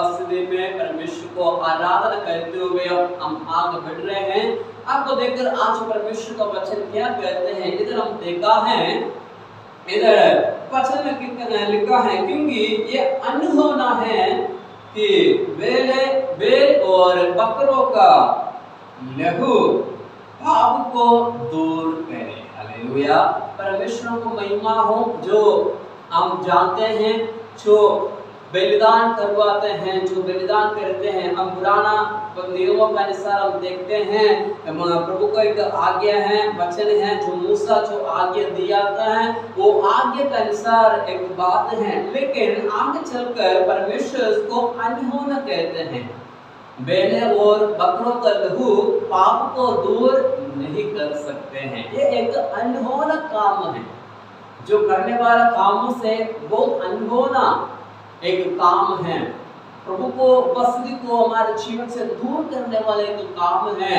उपस्थिति में परमेश्वर को आराधना करते हुए हम आगे बढ़ रहे हैं। आपको देखकर आज परमेश्वर का वचन क्या कहते हैं, इधर हम देखा है, इधर वचन में कितना लिखा है, क्योंकि ये अनहोना है कि बैल और बकरों का लहू पाप को दूर करे। हालेलुया, परमेश्वर को महिमा हो। जो हम जानते हैं, जो बलिदान करवाते हैं, जो बलिदान करते हैं, हम पुराना नियमों के अनुसार हम देखते हैं, प्रभु का एक आज्ञा है, वचन है, जो मूसा जो आज्ञा दिया है, वो आज्ञा के अनुसार एक बात है। लेकिन आगे चलकर परमेश्वर उसको अनहोना कहते हैं। बैल और बकरों का लहू पाप को दूर नहीं कर सकते हैं। ये एक अनहोना काम है, जो करने वाला कामों से बहुत अनहोना एक काम है। प्रभु को उपस्थिति को हमारे जीवन से दूर करने वाले एक काम है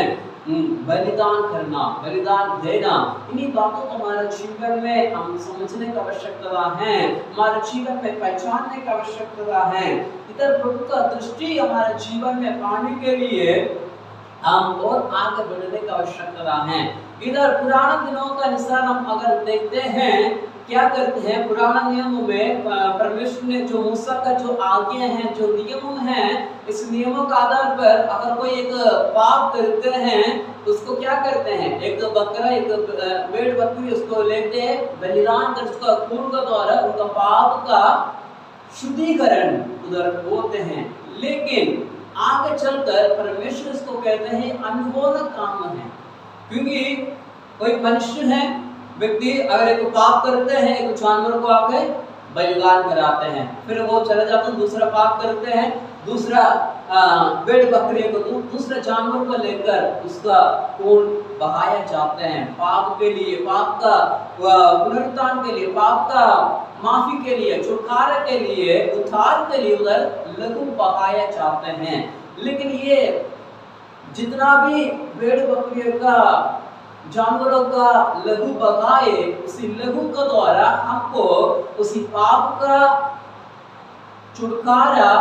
बलिदान करना, बलिदान देना। इन्हीं बातों को हमारे जीवन में हम समझने की आवश्यकता है, हमारे जीवन में पहचानने की आवश्यकता है। इधर प्रभु का दृष्टि हमारे जीवन में पाने के लिए हम और आगे बढ़ने की आवश्यकता है। इधर पुराने दिनों के अनुसार हम अगर देखते हैं, क्या करते हैं, पुराना नियम में परमेश्वर ने जो मूसा का जो आज्ञा है, जो नियम है, इस नियमों के आधार पर अगर कोई एक पाप करते हैं, उसको क्या करते हैं, एक बकरा, एक भेड़ बकरी उसको लेते हैं, बलिदान कर उसका खून के द्वारा उनका पाप का शुद्धिकरण उधर होते हैं। लेकिन आगे चलकर परमेश्वर इसको कहते हैं अनहोना काम है, क्योंकि कोई मनुष्य है, व्यक्ति अगर एक पाप करते हैं, एक जानवर को आके बलिदान कराते हैं, फिर वो चले जाते हैं, दूसरा पाप करते हैं, दूसरा भेड़ बकरी को दूसरे जानवर को लेकर उसका खून बहाया जाते हैं, पाप के लिए, पाप का पुनरुत्थान के लिए, पाप का माफी के लिए, छुटकारे के लिए, उद्धार के लिए उधर लहू बहाया जाते हैं। लेकिन ये जितना भी भेड़ बकरियों का, जानवरों का लहू बहाए, उसी लहू के द्वारा हमको उसी पाप का छुटकारा,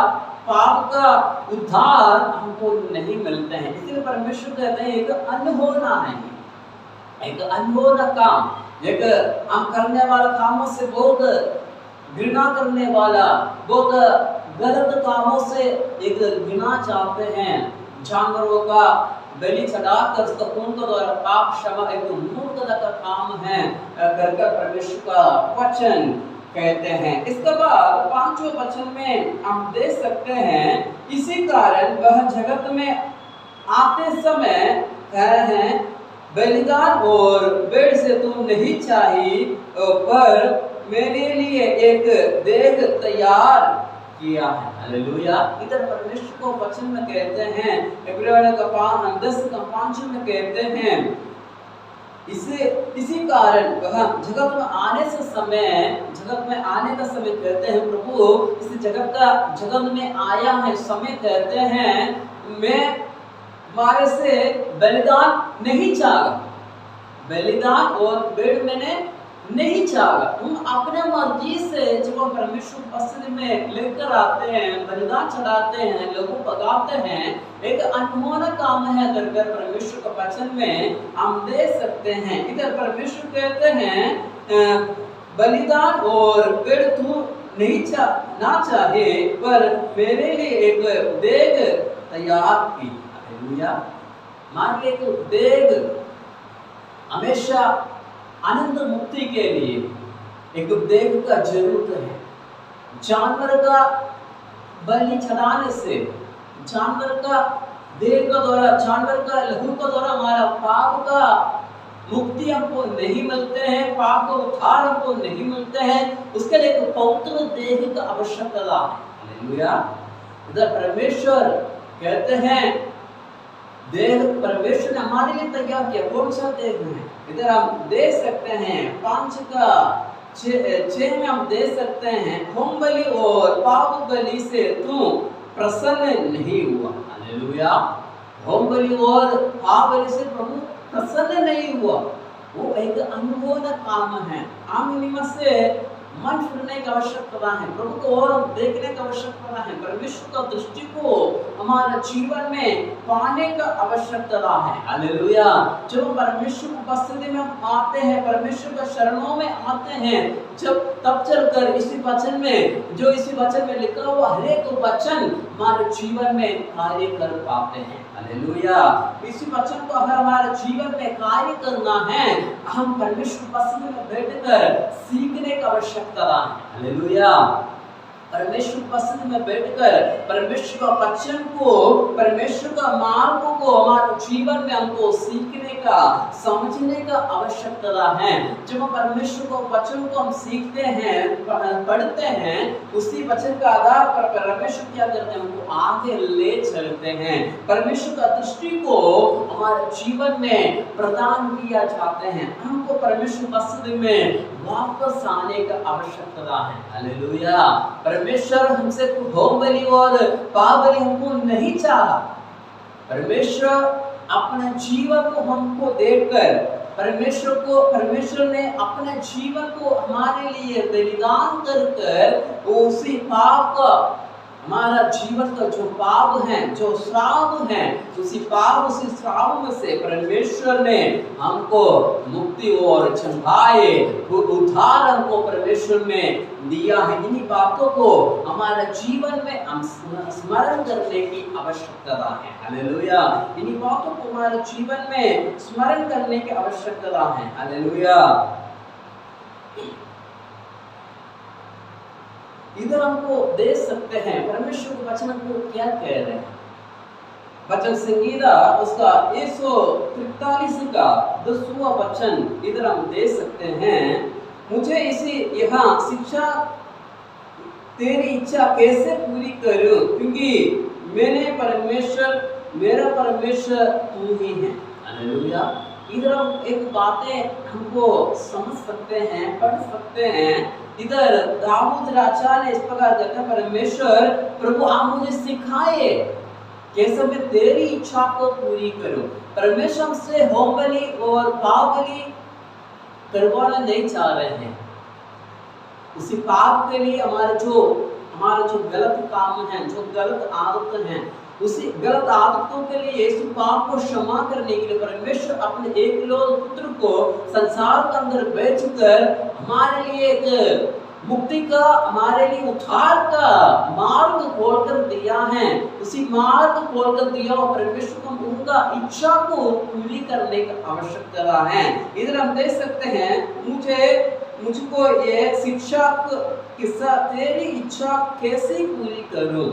पाप का उद्धार हमको नहीं मिलते हैं। इसलिए परमेश्वर कहते हैं एक अनहोना है, एक अनहोना काम, एक हम करने वाला कामों से बहुत घृणा करने वाला, बहुत गलत कामों से एक घृणा चाहते हैं। जानवरों का बलि चढ़ाकर उसका खून के द्वारा पाप क्षमा एक मूर्खता का काम है करके परमेश्वर का वचन कहते हैं। इसके बाद 5वें वचन में हम देख सकते हैं, इसी कारण वह जगत में आते समय कह रहे हैं, बलिदान और भेड़ से तुम नहीं चाहिए, पर मेरे लिए एक देह तैयार किया है। हालेलुया, इधर परमेश्वर को वचन में कहते हैं, इब्रानियों का 10:5 में कहते हैं, इसी कारण वह जगत में आने का समय कहते हैं, प्रभु इस जगत में आया है समय कहते हैं, मैं मारे से बलिदान नहीं चाहा, बलिदान और भेड़ मैंने नहीं चाहा। तुम अपने मर्जी से जब हम परमेश्वर उपस्थिति में लेकर आते हैं, बलिदान चढ़ाते हैं, लोगों भगाते हैं, एक अनहोना काम है करके परमेश्वर के वचन में हम देख सकते हैं। इधर परमेश्वर कहते हैं, बलिदान और भेड़ तू नहीं ना चाहे, पर मेरे लिए एक देग तैयार की। हालेलुया, मान लीजिए एक देग हमेशा आनंद मुक्ति के लिए एक देह का जरूरत है। जानवर का बलि चढ़ाने से, जानवर का देह का द्वारा, जानवर का लहू का द्वारा हमारा पाप का मुक्ति हमको नहीं मिलते हैं, पाप का उद्धार हमको नहीं मिलते हैं। उसके लिए एक पवित्र देह का आवश्यकता है। हालेलुया, इधर परमेश्वर कहते हैं, देह परमेश्वर ने हमारे लिए तैयार किया। कौन सा देह है? इधर हम देख सकते हैं 5:6 में हम देख सकते हैं, होम बलि और पाप बलि से तू प्रसन्न नहीं हुआ। हालेलुया, होम बलि और पाप बलि से प्रभु प्रसन्न नहीं हुआ। वो एक अनहोना काम है। आम नियम से मन फिरने की आवश्यकता है, प्रभु को और देखने की आवश्यकता है, परमेश्वर का दृष्टि को हमारे जीवन में पाने का आवश्यकता है। हालेलुया। जब परमेश्वर की उपस्थिति में हम आते हैं, परमेश्वर के शरणों में आते हैं, जब तब चलकर इसी वचन में, जो इसी वचन में लिखा हुआ हर एक वचन हमारे जीवन में कार्य कर पाते हैं। हालेलुया। इसी वचन को अगर हमारे जीवन में कार्य करना है, हम परमेश्वर की उपस्थिति में बैठकर सीखने की आवश्यकता है। हालेलुया। परमेश्वर की उपस्थिति में बैठकर परमेश्वर का वचन को, परमेश्वर का मार्ग को हमारे जीवन में हमको सीखने का, समझने का आवश्यकता है। जब हम परमेश्वर को वचन को हम सीखते हैं, पढ़ते हैं, उसी वचन का आधार पर परमेश्वर क्या करते हैं, हमको आगे ले चलते हैं। परमेश्वर का दृष्टि को हमारे जीवन में प्रदान किया जाते हैं। हमको परमेश्वर की उपस्थिति में वापस आने का आवश्यकता है। हालेलुया। परमेश्वर हमसे होम बलि और पाप बलि हमको नहीं चाहा। परमेश्वर अपने जीवन को हमको देकर, परमेश्वर ने अपने जीवन को हमारे लिए बलिदान कर उसी पाप का, हमारा जीवन का जो पाप है, जो श्राप है, उसी श्राप में से परमेश्वर ने हमको मुक्ति और छुड़ाए, उद्धार हमको परमेश्वर में दिया है। इन्हीं बातों को हमारे जीवन में हम स्मरण करने की आवश्यकता है। हालेलुया। इन्हीं बातों को हमारे जीवन में स्मरण करने की आवश्यकता है। हालेलुया। इधर हमको देख सकते हैं परमेश्वर के वचन को क्या कह रहे हैं। वचन संगीता उसका 143 का 10वां वचन इधर हम देख सकते हैं। मुझे इसी यहाँ शिक्षा तेरी इच्छा कैसे पूरी करूं, क्योंकि मेरा परमेश्वर तू ही है। हालेलुया। इधर हम एक बातें हमको समझ सकते हैं, पढ़ सकते हैं। इधर दाऊद राजा ने इस प्रकार कहते हैं, परमेश्वर प्रभु आप मुझे सिखाए कैसे मैं तेरी इच्छा को पूरी करूं। परमेश्वर हमसे होम बलि और पाप बलि करवाना नहीं चाह रहे हैं। उसी पाप के लिए हमारे जो गलत काम है, जो गलत आदत है, उसी गलत आदतों के लिए यीशु पाप को क्षमा करने के लिए परमेश्वर अपने एकलौते पुत्र को संसार के अंदर भेजकर हमारे लिए एक मुक्ति का, हमारे लिए उद्धार का मार्ग खोलकर दिया है। उसी मार्ग खोलकर दिया और परमेश्वर को उनका इच्छा को पूरी करने की आवश्यकता है। इधर हम देख सकते हैं, मुझको ये शिक्षा किस्सा तेरी इच्छा कैसे पूरी करूं।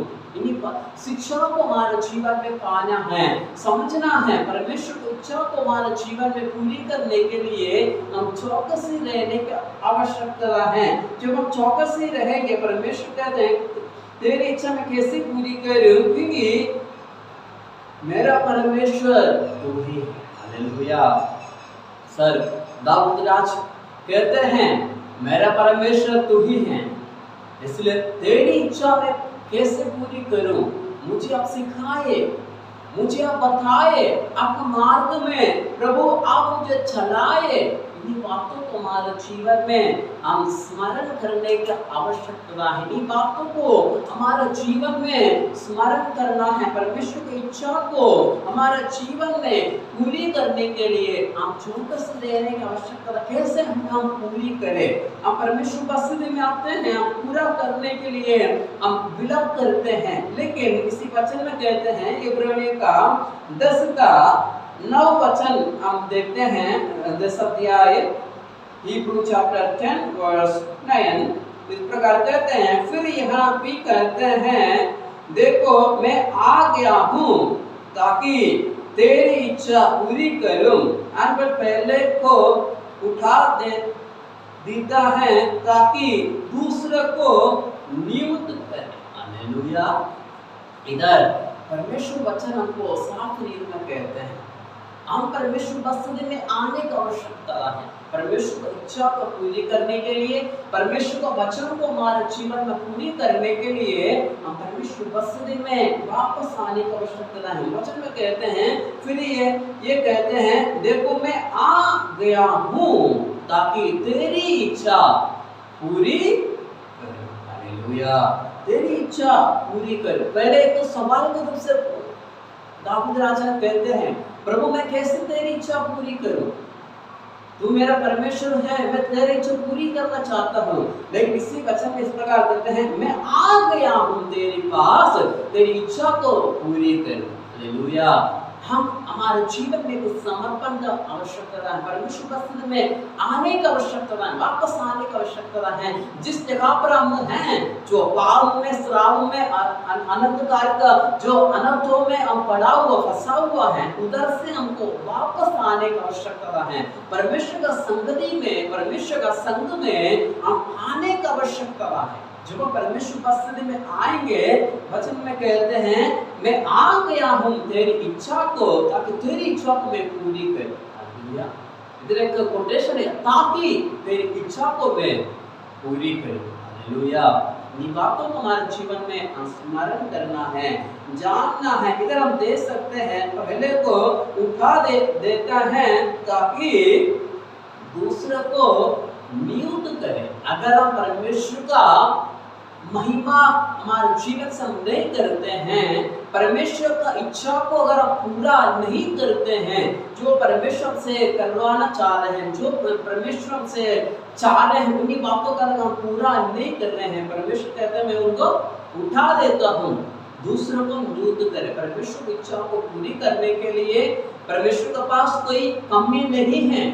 शिक्षा को हमारे जीवन में पाना है, समझना है। परमेश्वर की इच्छा को हमारे जीवन में पूरी करने के लिए हम चौकसी रहने की आवश्यकता है। जब हम चौकसी रहेंगे, परमेश्वर कहते हैं तेरी इच्छा मैं कैसे पूरी करूं, क्योंकि मेरा परमेश्वर तू ही है। हालेलुया। सर दाऊद राज कहते हैं मेरा परमेश्वर तू ही है, इसलिए तेरी इच्छा मैं कैसे पूरी करूं, मुझे आप सिखाए, मुझे आप बताए, आपके मार्ग में प्रभु आप मुझे चलाए। इन्हीं बातों को हमारे जीवन में हम स्मरण करने की आवश्यकता है। इन्हीं बातों को हमारे जीवन में स्मरण करना है। परमेश्वर की इच्छा को हमारे जीवन में पूरी करने के लिए हम चौकस रहने की आवश्यकता है। कैसे हम पूरी करें? हम परमेश्वर की उपस्थिति में आते हैं, हम पूरा करने के लिए हम विलंब करते हैं, लेकिन इसी वचन में कहते हैं इब्रानियों का 10 का 9 वचन हम देखते हैं। 10 अध्याय हिब्रू चैप्टर 10 वर्स 9 इस प्रकार कहते हैं, फिर यहाँ भी कहते हैं देखो मैं आ गया हूँ ताकि तेरी इच्छा पूरी करूं। और पहले को उठा देता है ताकि दूसरे को नियुक्त करे। हालेलुया। इधर परमेश्वर वचन हमको साफ रीत में कहते हैं हम परमेश्वर उपस्थिति में आने की आवश्यकता है। परमेश्वर की इच्छा को पूरी करने के लिए, परमेश्वर का वचन को हमारे जीवन में पूरी करने के लिए हम परमेश्वर उपस्थिति में वापस आने की आवश्यकता है। वचन में कहते हैं, फिर ये कहते हैं देखो मैं आ गया हूँ ताकि तेरी इच्छा पूरी कर। हालेलुया, तेरी इच्छा पूरी कर। पहले एक तो सवाल के रूप से दाऊद राजा कहते हैं, प्रभु मैं कैसे तेरी इच्छा पूरी करूं? तू मेरा परमेश्वर है, मैं तेरी इच्छा पूरी करना चाहता हूँ। लेकिन इसी वचन में इस प्रकार कहते हैं, मैं आ गया हूँ तेरे पास, तेरी इच्छा को पूरी कर। हालेलुया, हम हमारे जीवन में कुछ समर्पण का आवश्यकता है, परमेश्वर की सन्निधि में आने का आवश्यकता है, वापस आने का आवश्यकता है। जिस जगह पर हम हैं, जो पाप में, श्राप में, अनंतकार का जो अनर्थों में हम पड़ा हुआ, फंसा हुआ है, उधर से हमको वापस आने का आवश्यकता है। परमेश्वर का संगति में, परमेश्वर का संग में हम आने का आवश्यकता है। जब हम परमेश्वर की सन्निधि में आएंगे, वचन में कहते हैं, मैं आ गया हूँ तेरी इच्छा को, ताकि तेरी इच्छा को मैं पूरी करूं। हालेलुया, इधर एक कोटेशन है, ताकि तेरी इच्छा को मैं पूरी करूं। हालेलुया, इन बातों को हमारे जीवन में स्मरण करना है, जानना है। इधर हम देख सकते हैं, पहले को उठा देता है ताकि दूसरे को नियुक्त करे। अगर हम परमेश्वर का महिमा हमारे जीवन से हम नहीं करते हैं, परमेश्वर का इच्छा को अगर हम पूरा नहीं करते हैं, जो परमेश्वर से करवाना चाह रहे हैं, जो परमेश्वर से चाह रहे हैं, उन्हीं बातों का अगर हम पूरा नहीं कर रहे हैं, परमेश्वर कहते हैं मैं उनको उठा देता हूँ, दूसरों को नियुक्त करे। परमेश्वर की इच्छा को पूरी करने के लिए परमेश्वर के पास कोई कमी नहीं है,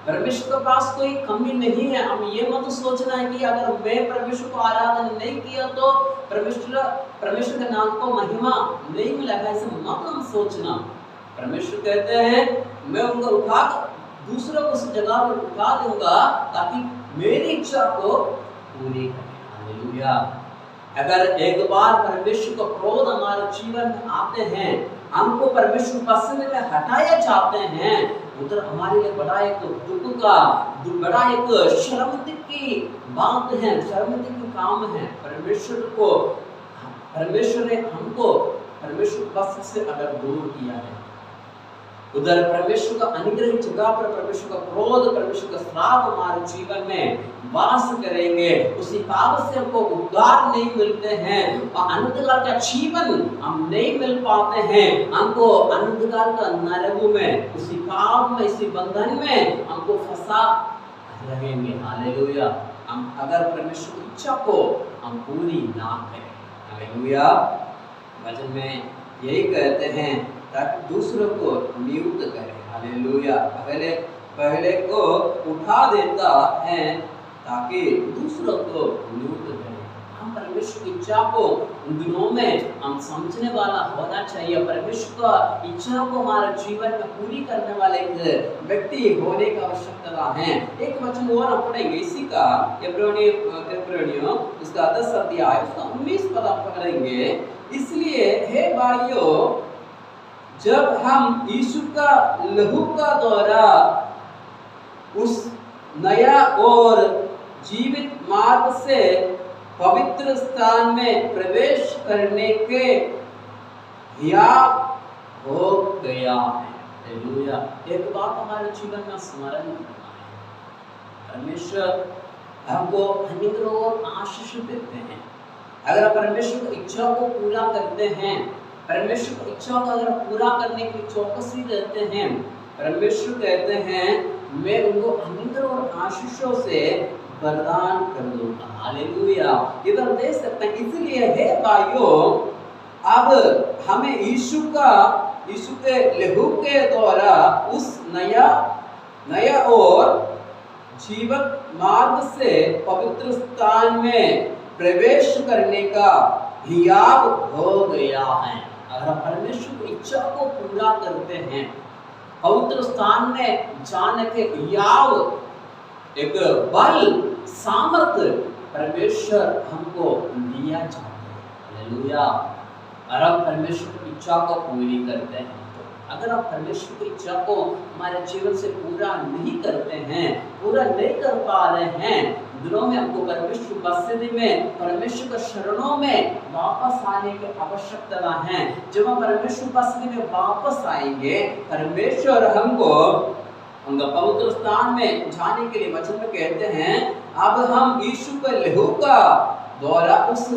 परमेश्वर के पास कोई कमी नहीं है। हम ये मत सोचना है कि अगर मैं परमेश्वर को आराधना नहीं किया तो परमेश्वर के नाम को महिमा नहीं मिलेगा, ऐसे मत हम सोचना। परमेश्वर कहते हैं मैं उनको उठा दूसरों को उस जगह पर उठा दूंगा ताकि मेरी इच्छा को पूरी करें। हालेलुया, अगर एक बार परमेश्वर का क्रोध हमारे जीवन में आते हैं, हमको परमेश्वर पसंद में हटाया चाहते हैं, उधर हमारे लिए बड़ा एक दुख का, बड़ा एक शर्मिंदगी की बात है, शर्मिंदगी की काम है। परमेश्वर ने हमको परमेश्वर पसंद से अगर दूर किया है, उधर परमेश्वर का अनुग्रह जगह पर परमेश्वर का क्रोध, परमेश्वर का श्राप हमारे जीवन में वास करेंगे। उसी पाप से हमको उद्धार नहीं मिलते हैं और अनंतकाल का जीवन हम नहीं मिल पाते हैं। हमको अनंतकाल का नरक में, उसी पाप में, इसी बंधन में हमको फंसा रहेंगे। हालेलुया, हम अगर परमेश्वर की इच्छा को हम पूरी ना करें। हालेलुया, वचन में यही कहते हैं ताकि दूसरों को नियुक्त करे। हालेलुया, पहले को उठा देता है ताकि दूसरों को नियुक्त करे। हम परमेश्वर की इच्छा को उन दिनों में हम समझने वाला होना चाहिए। परमेश्वर का इच्छा को हमारे जीवन में पूरी करने वाले एक व्यक्ति होने की आवश्यकता है। एक वचन और हम पढ़ेंगे इसी का, इब्रानियों उसका 10 अध्याय उसका 19 पद आप पढ़ेंगे। इसलिए हे भाइयों, जब हम यीशु का लहू का द्वारा उस नया और जीवित मार्ग से पवित्र स्थान में प्रवेश करने के हियाब हो गया है। हालेलुया, एक बात हमारे जीवन में स्मरण रखना है, परमेश्वर हमको अनुग्रह और आशीष देते हैं। अगर परमेश्वर की इच्छा को पूरा करते हैं, परमेश्वर की इच्छा को अगर पूरा करने की चौकसी रहते हैं, परमेश्वर कहते हैं मैं उनको अनुग्रह और आशीषों से वरदान कर दूंगा। हालेलुया, इधर देख सकते हैं। इसलिए हे भाइयों, अब हमें यीशु के लहू के द्वारा उस नया और जीवत मार्ग से पवित्र स्थान में प्रवेश करने का हियाब हो गया है। अगर हम परमेश्वर की इच्छा को पूरा करते हैं, पवित्र स्थान में जाने के हियाब एक बल, सामर्थ्य परमेश्वर हमको दिया जाता है। हालेलुया, और हम परमेश्वर की इच्छा को पूरी करते हैं। अगर आप परमेश्वर की इच्छा को हमारे जीवन से पूरा नहीं करते हैं, पूरा नहीं कर पा रहे हैं, दिनों में हमको परमेश्वर बसने में, परमेश्वर के शरणों में वापस आने की आवश्यकता है। जब हम परमेश्वर बसने में वापस आएंगे, परमेश्वर हमको उनका पवित्र स्थान में जाने के लिए वचन में कहते हैं अब हम यीशु के लहू का द्वारा उस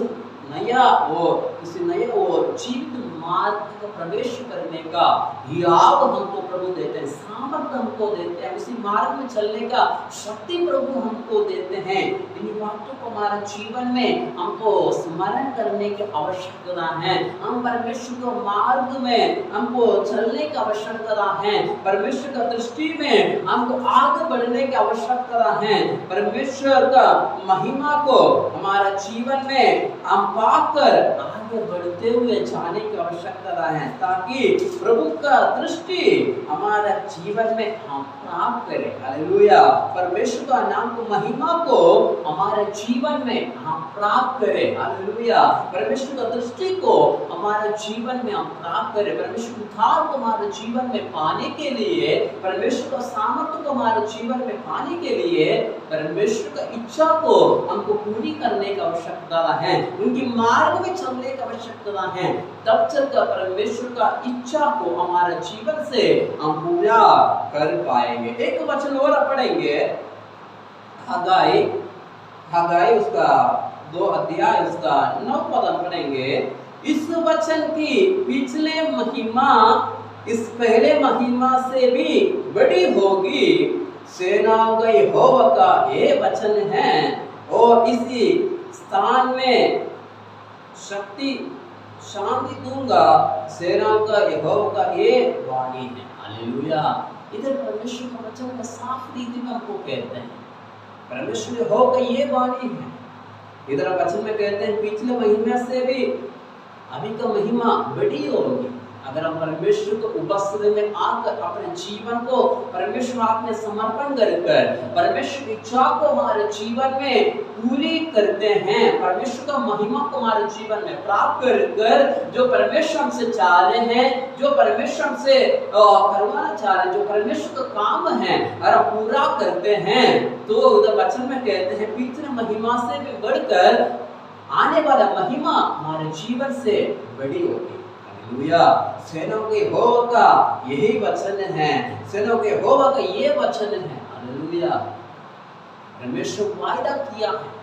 नया और जीवित मार्ग का प्रवेश करने का हियाव हमको प्रभु देते हैं, सामर्थ्य हमको देते हैं, उसी मार्ग में चलने का शक्ति प्रभु हमको देते हैं। इन बातों को हमारे जीवन में हमको स्मरण करने की आवश्यकता है। हम परमेश्वर के मार्ग में हमको चलने की आवश्यकता है, परमेश्वर का दृष्टि में हमको आगे बढ़ने की आवश्यकता है। परमेश्वर का महिमा को हमारा जीवन में हम पाकर आगे बढ़ते हुए जाने की आवश्यकता है, ताकि प्रभु का दृष्टि हमारा जीवन में हम प्राप्त करें। हालेलुया। परमेश्वर का नाम को महिमा को हमारे जीवन में हम प्राप्त करें। हालेलुया। परमेश्वर का दृष्टि को हमारे जीवन में हम प्राप्त करें। परमेश्वर उद्धार को हमारे जीवन में पाने के लिए, परमेश्वर का सामर्थ्य को हमारे जीवन में पाने के लिए, परमेश्वर का इच्छा को हमको पूरी करने की आवश्यकता है, उनकी मार्ग में चलने की आवश्यकता है। तब चलकर परमेश्वर का इच्छा को हमारे जीवन से हम पूरा कर पाएंगे। एक वचन और पढ़ेंगे, हगाई उसका 2 अध्याय उसका 9 पद पढ़ेंगे। इस वचन की पिछले महिमा इस पहले महिमा से भी बड़ी होगी। सेनाओं का यहोवा का ये वचन है, और इसी स्थान में शांति दूंगा। सेनाओं का यहोवा का ये वाणी है। हालेलुया। इधर परमेश्वर का वचन का साफ रीति में हमको कहते हैं, परमेश्वर यहोवा का ये वाणी है। इधर वचन में कहते हैं पिछले महीने से भी अभी का महिमा बड़ी होगी। अगर हम परमेश्वर को उपस्थिति में आकर अपने जीवन को परमेश्वर आपने समर्पण कर परमेश्वर की इच्छा को हमारे जीवन में पूरी करते हैं, परमेश्वर का महिमा को हमारे जीवन में प्राप्त कर जो परमेश्वर हमसे चाह रहे हैं, जो परमेश्वर हमसे करवाना चाह रहे हैं, जो परमेश्वर का काम है, अगर हम पूरा करते हैं तो उधर वचन में कहते हैं पिछले महिमा से भी बढ़कर आने वाला महिमा हमारे जीवन से बड़ी होगी। हालेलुया। सेनाओं के यहोवा का यही वचन है, सेनाओं के यहोवा का ये वचन है। हालेलुया। परमेश्वर वायदा किया है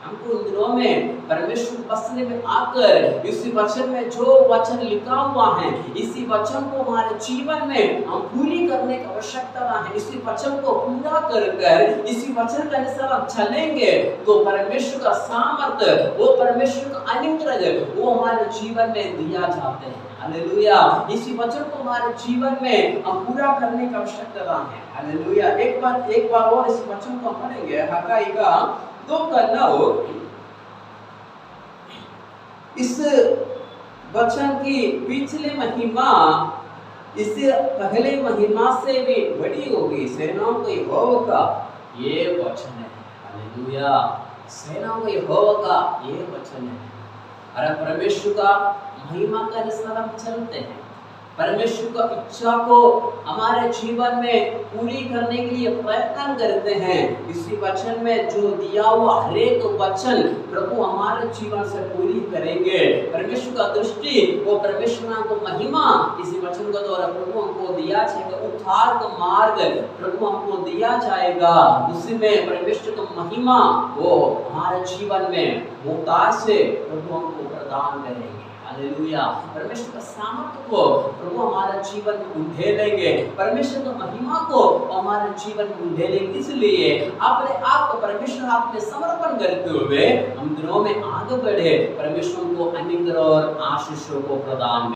हमको इन दिनों में परमेश्वर उपस्थिति में आकर इसी वचन में जो वचन लिखा हुआ है, इसी वचन को हमारे जीवन में हम पूरी करने की आवश्यकता है। इसी वचन को पूरा कर इसी वचन के अनुसार हम चलेंगे तो परमेश्वर का सामर्थ्य, वो परमेश्वर का अनुग्रह वो हमारे जीवन में दिया जाते हैं। हालेलुया। इसी वचन को हमारे जीवन में हम पूरा करने की आवश्यकता है। हालेलुया। एक बार और इस वचन को हम पढ़ेंगे, हगाई का 2:9। इस वचन की पिछले महिमा इससे पहले महिमा से भी बड़ी होगी। सेनाओं के यहोवा का ये वचन है। हालेलुया। सेनाओं के यहोवा का ये वचन है। अरे परमेश्वर का महिमा के अनुसार हम चलते हैं, परमेश्वर का इच्छा को हमारे जीवन में पूरी करने के लिए प्रयत्न करते हैं। इसी वचन में जो दिया हुआ हर एक वचन प्रभु हमारे जीवन से पूरी करेंगे। परमेश्वर का दृष्टि वो परमेश्वर को महिमा इसी वचन के द्वारा प्रभु हमको दिया जाएगा। उद्धार का मार्ग प्रभु हमको दिया जाएगा, उसी में परमेश्वर का महिमा वो हमारे जीवन में उद्धार से प्रभु हमको प्रदान करेंगे। हालेलुया। परमेश्वर का सामर्थ्य को प्रभु हमारे जीवन में उंडेलेंगे, परमेश्वर का महिमा को हमारे जीवन में उंडेलेंगे। इसलिए अपने आप को परमेश्वर हाथ में समर्पण करते हुए हम दिनों में आगे बढ़े, परमेश्वर को अनुग्रह और आशीषों को प्रदान